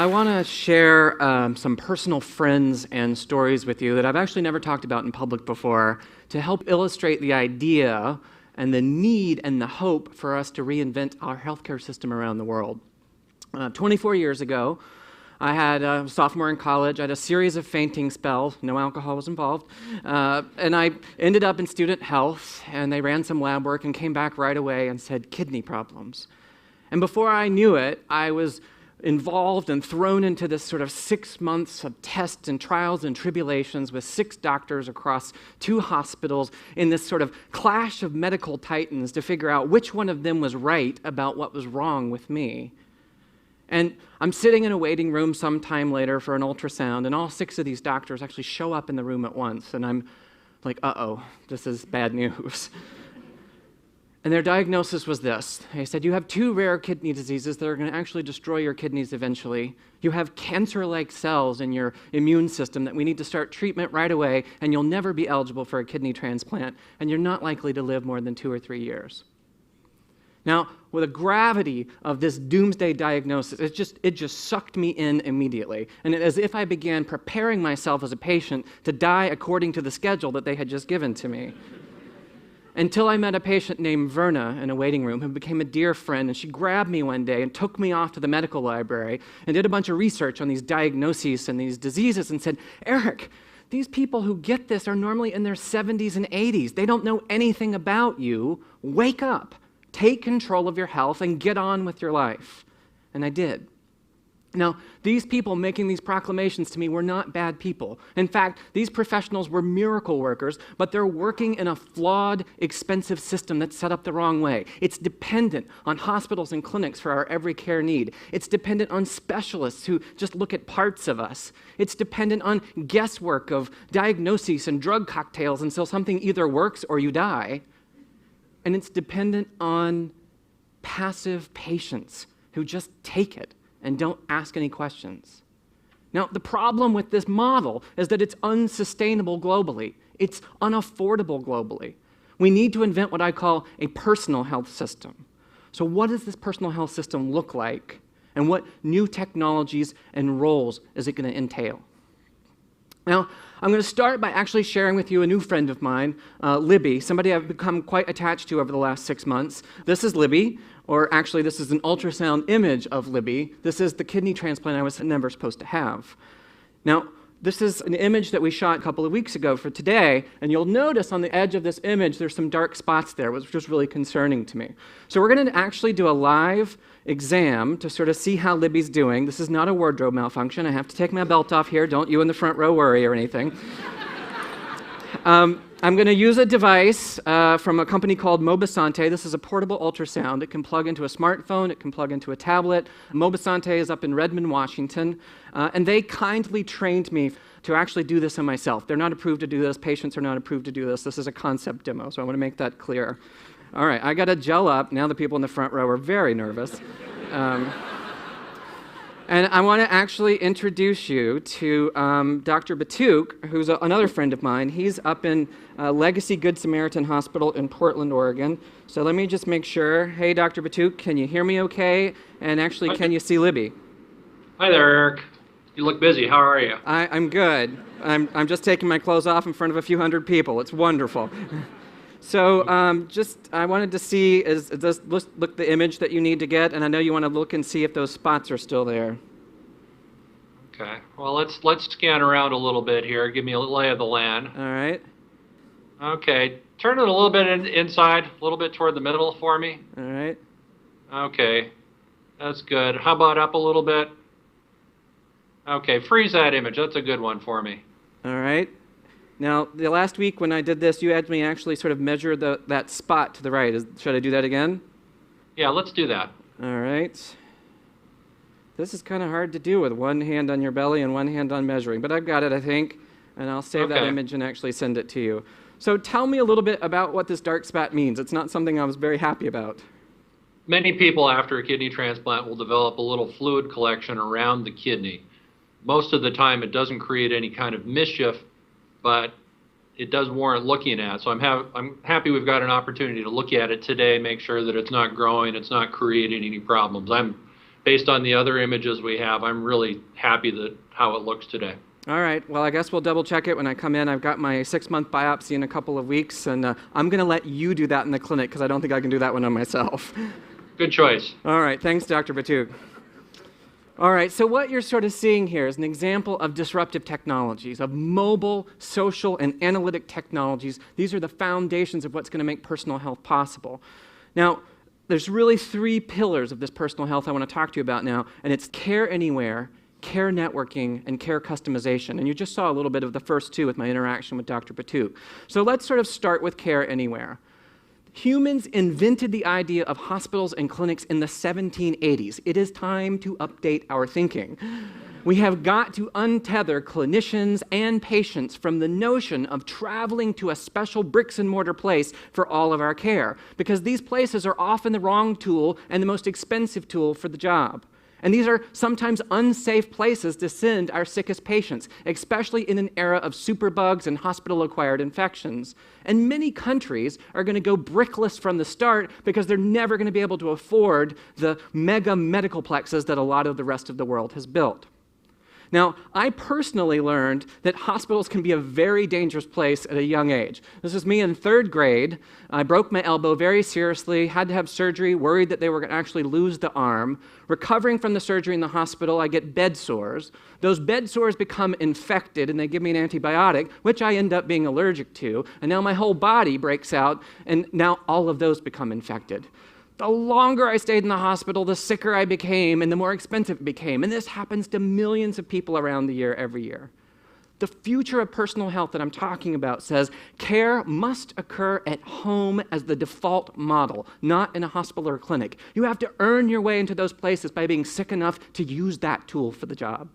I want to share some personal friends and stories with you that I've actually never talked about in public before to help illustrate the idea and the need and the hope for us to reinvent our healthcare system around the world. 24 years ago, I had a sophomore in college. I had a series of fainting spells. No alcohol was involved. And I ended up in student health, and they ran some lab work and came back right away and said, kidney problems. And before I knew it, I was involved and thrown into this sort of 6 months of tests and trials and tribulations with 6 doctors across 2 hospitals in this sort of clash of medical titans to figure out which one of them was right about what was wrong with me. And I'm sitting in a waiting room sometime later for an ultrasound, and all 6 of these doctors actually show up in the room at once, and I'm like, uh-oh, this is bad news. And their diagnosis was this. They said, you have 2 rare kidney diseases that are going to actually destroy your kidneys eventually. You have cancer-like cells in your immune system that we need to start treatment right away, and you'll never be eligible for a kidney transplant, and you're not likely to live more than 2 or 3 years. Now, with the gravity of this doomsday diagnosis, it just sucked me in immediately. And as if I began preparing myself as a patient to die according to the schedule that they had just given to me. Until I met a patient named Verna in a waiting room who became a dear friend, and she grabbed me one day and took me off to the medical library and did a bunch of research on these diagnoses and these diseases and said, Eric, these people who get this are normally in their 70s and 80s. They don't know anything about you. Wake up, take control of your health, and get on with your life. And I did. Now, these people making these proclamations to me were not bad people. In fact, these professionals were miracle workers, but they're working in a flawed, expensive system that's set up the wrong way. It's dependent on hospitals and clinics for our every care need. It's dependent on specialists who just look at parts of us. It's dependent on guesswork of diagnoses and drug cocktails until something either works or you die. And it's dependent on passive patients who just take it and don't ask any questions. Now, the problem with this model is that it's unsustainable globally. It's unaffordable globally. We need to invent what I call a personal health system. So what does this personal health system look like? And what new technologies and roles is it going to entail? Now, I'm going to start by actually sharing with you a new friend of mine, Libby, somebody I've become quite attached to over the last 6 months. This is Libby, or actually this is an ultrasound image of Libby. This is the kidney transplant I was never supposed to have. Now, this is an image that we shot a couple of weeks ago for today, and you'll notice on the edge of this image there's some dark spots there, which was really concerning to me. So we're going to actually do a live exam to sort of see how Libby's doing. This is not a wardrobe malfunction. I have to take my belt off here. Don't you in the front row worry or anything. I'm going to use a device from a company called Mobisante. This is a portable ultrasound. It can plug into a smartphone. It can plug into a tablet. Mobisante is up in Redmond, Washington, and they kindly trained me to actually do this on myself. They're not approved to do this. Patients are not approved to do this. This is a concept demo, so I want to make that clear. All right, I got to gel up. Now the people in the front row are very nervous. And I want to actually introduce you to Dr. Batuk, who's another friend of mine. He's up in Legacy Good Samaritan Hospital in Portland, Oregon. So let me just make sure. Hey, Dr. Batuk, can you hear me okay? And actually, can you see Libby? Hi there, Eric. You look busy. How are you? I'm good. I'm just taking my clothes off in front of a few hundred people. It's wonderful. So I wanted to see, does this look the image that you need to get? And I know you want to look and see if those spots are still there. Okay. Well, let's scan around a little bit here. Give me a lay of the land. All right. Okay. Turn it a little bit inside, a little bit toward the middle for me. All right. Okay. That's good. How about up a little bit? Okay. Freeze that image. That's a good one for me. All right. Now, the last week when I did this, you had me actually sort of measure that spot to the right. Should I do that again? Yeah, let's do that. All right. This is kind of hard to do with one hand on your belly and one hand on measuring, but I've got it, I think, and I'll save that image and actually send it to you. So tell me a little bit about what this dark spot means. It's not something I was very happy about. Many people after a kidney transplant will develop a little fluid collection around the kidney. Most of the time it doesn't create any kind of mischief, but it does warrant looking at. So I'm happy we've got an opportunity to look at it today, make sure that it's not growing, it's not creating any problems. I'm based on the other images we have, I'm really happy that how it looks today. All right, well, I guess we'll double check it when I come in. I've got my 6-month biopsy in a couple of weeks, and I'm going to let you do that in the clinic because I don't think I can do that one on myself. Good choice. All right, thanks, Dr. Batuk. All right, so what you're sort of seeing here is an example of disruptive technologies, of mobile, social, and analytic technologies. These are the foundations of what's going to make personal health possible. Now, there's really 3 pillars of this personal health I want to talk to you about now, and it's care anywhere, care networking, and care customization. And you just saw a little bit of the first 2 with my interaction with Dr. Batuk. So let's sort of start with care anywhere. Humans invented the idea of hospitals and clinics in the 1780s. It is time to update our thinking. We have got to untether clinicians and patients from the notion of traveling to a special bricks and mortar place for all of our care, because these places are often the wrong tool and the most expensive tool for the job. And these are sometimes unsafe places to send our sickest patients, especially in an era of superbugs and hospital-acquired infections. And many countries are going to go brickless from the start because they're never going to be able to afford the mega medical plexes that a lot of the rest of the world has built. Now, I personally learned that hospitals can be a very dangerous place at a young age. This is me in 3rd grade. I broke my elbow very seriously, had to have surgery, worried that they were going to actually lose the arm. Recovering from the surgery in the hospital, I get bed sores. Those bed sores become infected, and they give me an antibiotic, which I end up being allergic to. And now my whole body breaks out, and now all of those become infected. The longer I stayed in the hospital, the sicker I became and the more expensive it became. And this happens to millions of people around the year every year. The future of personal health that I'm talking about says care must occur at home as the default model, not in a hospital or clinic. You have to earn your way into those places by being sick enough to use that tool for the job.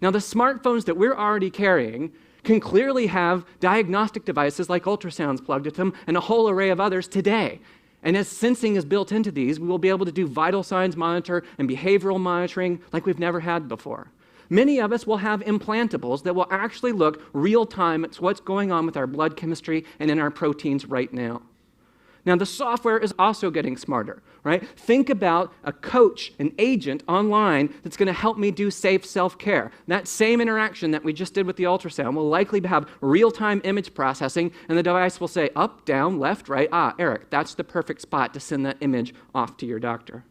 Now, the smartphones that we're already carrying can clearly have diagnostic devices like ultrasounds plugged into them and a whole array of others today. And as sensing is built into these, we will be able to do vital signs monitor and behavioral monitoring like we've never had before. Many of us will have implantables that will actually look real time at what's going on with our blood chemistry and in our proteins right now. Now, the software is also getting smarter, right? Think about a coach, an agent online that's going to help me do safe self-care. That same interaction that we just did with the ultrasound will likely have real-time image processing, and the device will say up, down, left, right. Ah, Eric, that's the perfect spot to send that image off to your doctor.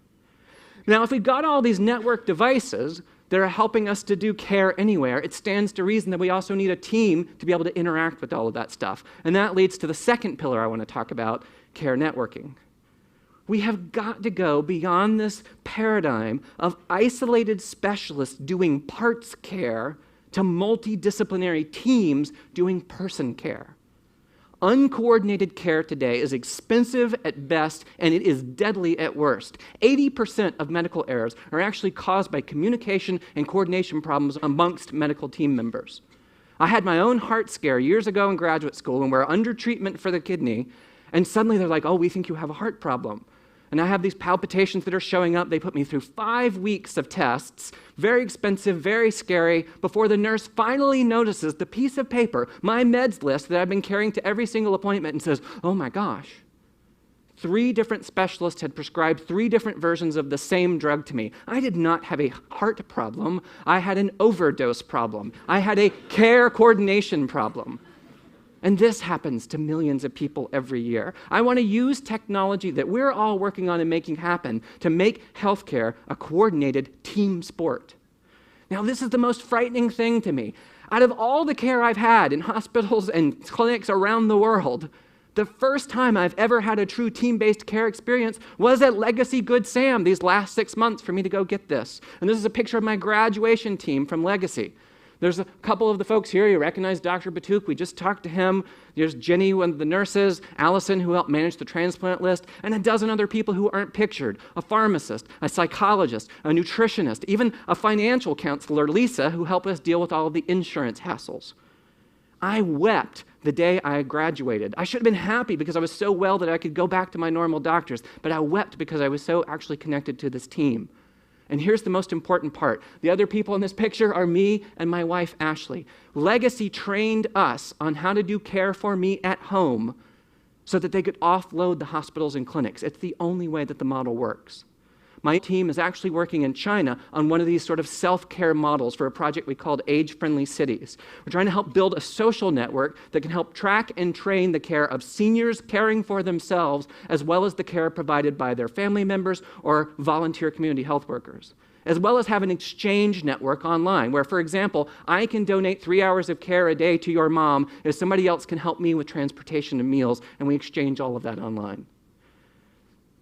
Now, if we've got all these network devices that are helping us to do care anywhere, it stands to reason that we also need a team to be able to interact with all of that stuff. And that leads to the second pillar I want to talk about, care networking. We have got to go beyond this paradigm of isolated specialists doing parts care to multidisciplinary teams doing person care. Uncoordinated care today is expensive at best, and it is deadly at worst. 80% of medical errors are actually caused by communication and coordination problems amongst medical team members. I had my own heart scare years ago in graduate school when we were under treatment for the kidney, and suddenly they're like, oh, we think you have a heart problem. And I have these palpitations that are showing up. They put me through 5 weeks of tests, very expensive, very scary, before the nurse finally notices the piece of paper, my meds list that I've been carrying to every single appointment, and says, oh my gosh, 3 different specialists had prescribed 3 different versions of the same drug to me. I did not have a heart problem. I had an overdose problem. I had a care coordination problem. And this happens to millions of people every year. I want to use technology that we're all working on and making happen to make healthcare a coordinated team sport. Now, this is the most frightening thing to me. Out of all the care I've had in hospitals and clinics around the world, the first time I've ever had a true team-based care experience was at Legacy Good Sam these last 6 months for me to go get this. And this is a picture of my graduation team from Legacy. There's a couple of the folks here. You recognize Dr. Batuk. We just talked to him. There's Jenny, one of the nurses, Allison, who helped manage the transplant list, and a dozen other people who aren't pictured, a pharmacist, a psychologist, a nutritionist, even a financial counselor, Lisa, who helped us deal with all of the insurance hassles. I wept the day I graduated. I should have been happy because I was so well that I could go back to my normal doctors, but I wept because I was so actually connected to this team. And here's the most important part. The other people in this picture are me and my wife, Ashley. Legacy trained us on how to do care for me at home so that they could offload the hospitals and clinics. It's the only way that the model works. My team is actually working in China on one of these sort of self-care models for a project we called Age-Friendly Cities. We're trying to help build a social network that can help track and train the care of seniors caring for themselves, as well as the care provided by their family members or volunteer community health workers, as well as have an exchange network online where, for example, I can donate 3 hours of care a day to your mom if somebody else can help me with transportation and meals, and we exchange all of that online.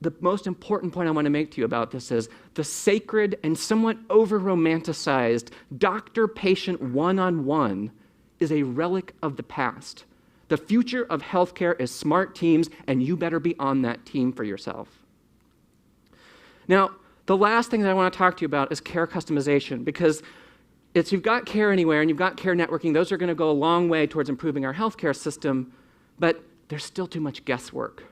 The most important point I want to make to you about this is the sacred and somewhat over-romanticized doctor-patient one-on-one is a relic of the past. The future of healthcare is smart teams, and you better be on that team for yourself. Now, the last thing that I want to talk to you about is care customization, because you've got Care Anywhere and you've got care networking. Those are going to go a long way towards improving our healthcare system, but there's still too much guesswork.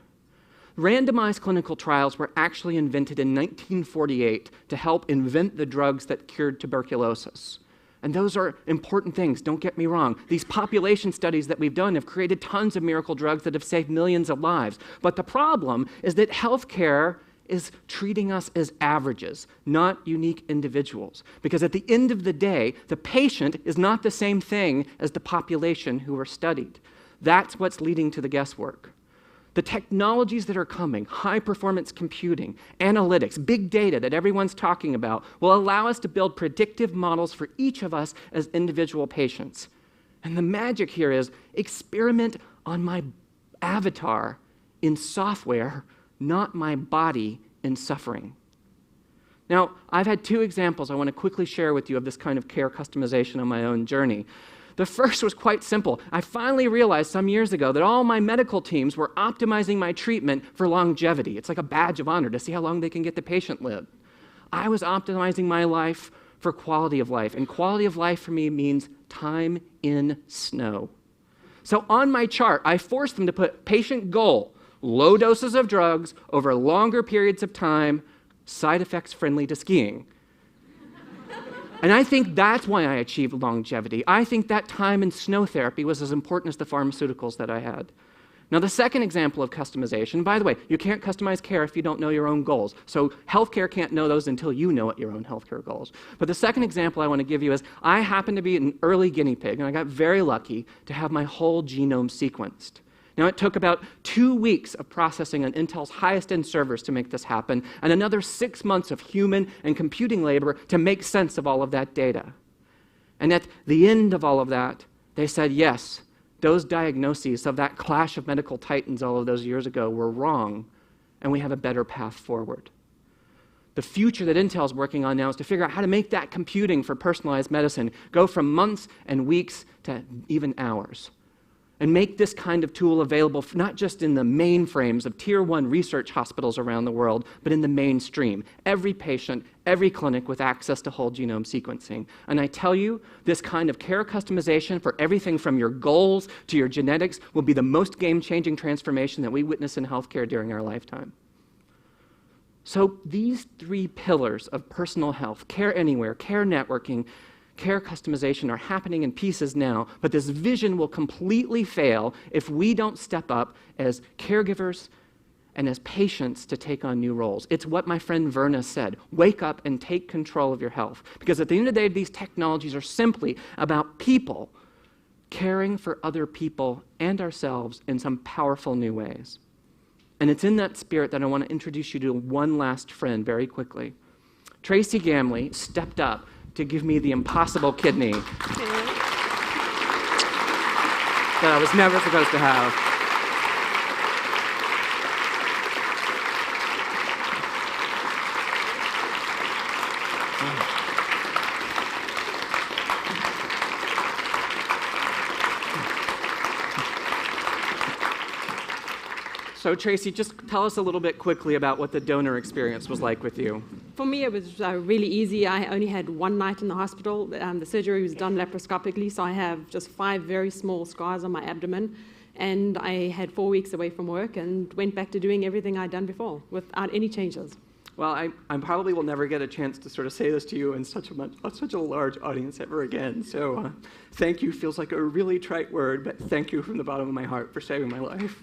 Randomized clinical trials were actually invented in 1948 to help invent the drugs that cured tuberculosis. And those are important things, don't get me wrong. These population studies that we've done have created tons of miracle drugs that have saved millions of lives. But the problem is that healthcare is treating us as averages, not unique individuals. Because at the end of the day, the patient is not the same thing as the population who were studied. That's what's leading to the guesswork. The technologies that are coming, high-performance computing, analytics, big data that everyone's talking about, will allow us to build predictive models for each of us as individual patients. And the magic here is experiment on my avatar in software, not my body in suffering. Now, I've had 2 examples I want to quickly share with you of this kind of care customization on my own journey. The first was quite simple. I finally realized some years ago that all my medical teams were optimizing my treatment for longevity. It's like a badge of honor to see how long they can get the patient live. I was optimizing my life for quality of life, and quality of life for me means time in snow. So on my chart, I forced them to put patient goal, low doses of drugs over longer periods of time, side effects friendly to skiing. And I think that's why I achieved longevity. I think that time in snow therapy was as important as the pharmaceuticals that I had. Now, the second example of customization, by the way, you can't customize care if you don't know your own goals. So healthcare can't know those until you know what your own healthcare goals. But the second example I want to give you is I happened to be an early guinea pig, and I got very lucky to have my whole genome sequenced. Now, it took about 2 weeks of processing on Intel's highest-end servers to make this happen, and another 6 months of human and computing labor to make sense of all of that data. And at the end of all of that, they said, yes, those diagnoses of that clash of medical titans all of those years ago were wrong, and we have a better path forward. The future that Intel's working on now is to figure out how to make that computing for personalized medicine go from months and weeks to even hours, and make this kind of tool available not just in the mainframes of tier 1 research hospitals around the world, but in the mainstream. Every patient, every clinic with access to whole genome sequencing. And I tell you, this kind of care customization for everything from your goals to your genetics will be the most game-changing transformation that we witness in healthcare during our lifetime. So these 3 pillars of personal health, Care Anywhere, care networking, care customization are happening in pieces now, but this vision will completely fail if we don't step up as caregivers and as patients to take on new roles. It's what my friend Verna said, wake up and take control of your health. Because at the end of the day, these technologies are simply about people caring for other people and ourselves in some powerful new ways. And it's in that spirit that I want to introduce you to one last friend very quickly. Tracy Gamley stepped up to give me the impossible kidney that I was never supposed to have. So Tracy, just tell us a little bit quickly about what the donor experience was like with you. For me, it was really easy. I only had 1 night in the hospital. The surgery was done laparoscopically, so I have just 5 very small scars on my abdomen. And I had 4 weeks away from work and went back to doing everything I'd done before without any changes. Well, I probably will never get a chance to sort of say this to you in such a large audience ever again. So thank you feels like a really trite word, but thank you from the bottom of my heart for saving my life.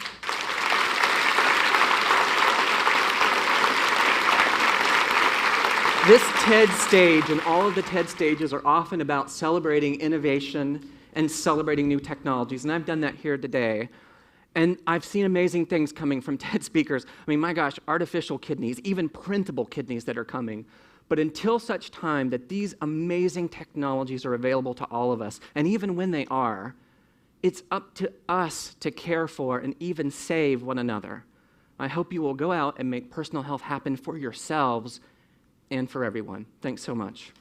This TED stage and all of the TED stages are often about celebrating innovation and celebrating new technologies, and I've done that here today. And I've seen amazing things coming from TED speakers. I mean, my gosh, artificial kidneys, even printable kidneys that are coming. But until such time that these amazing technologies are available to all of us, and even when they are, it's up to us to care for and even save one another. I hope you will go out and make personal health happen for yourselves and for everyone. Thanks so much.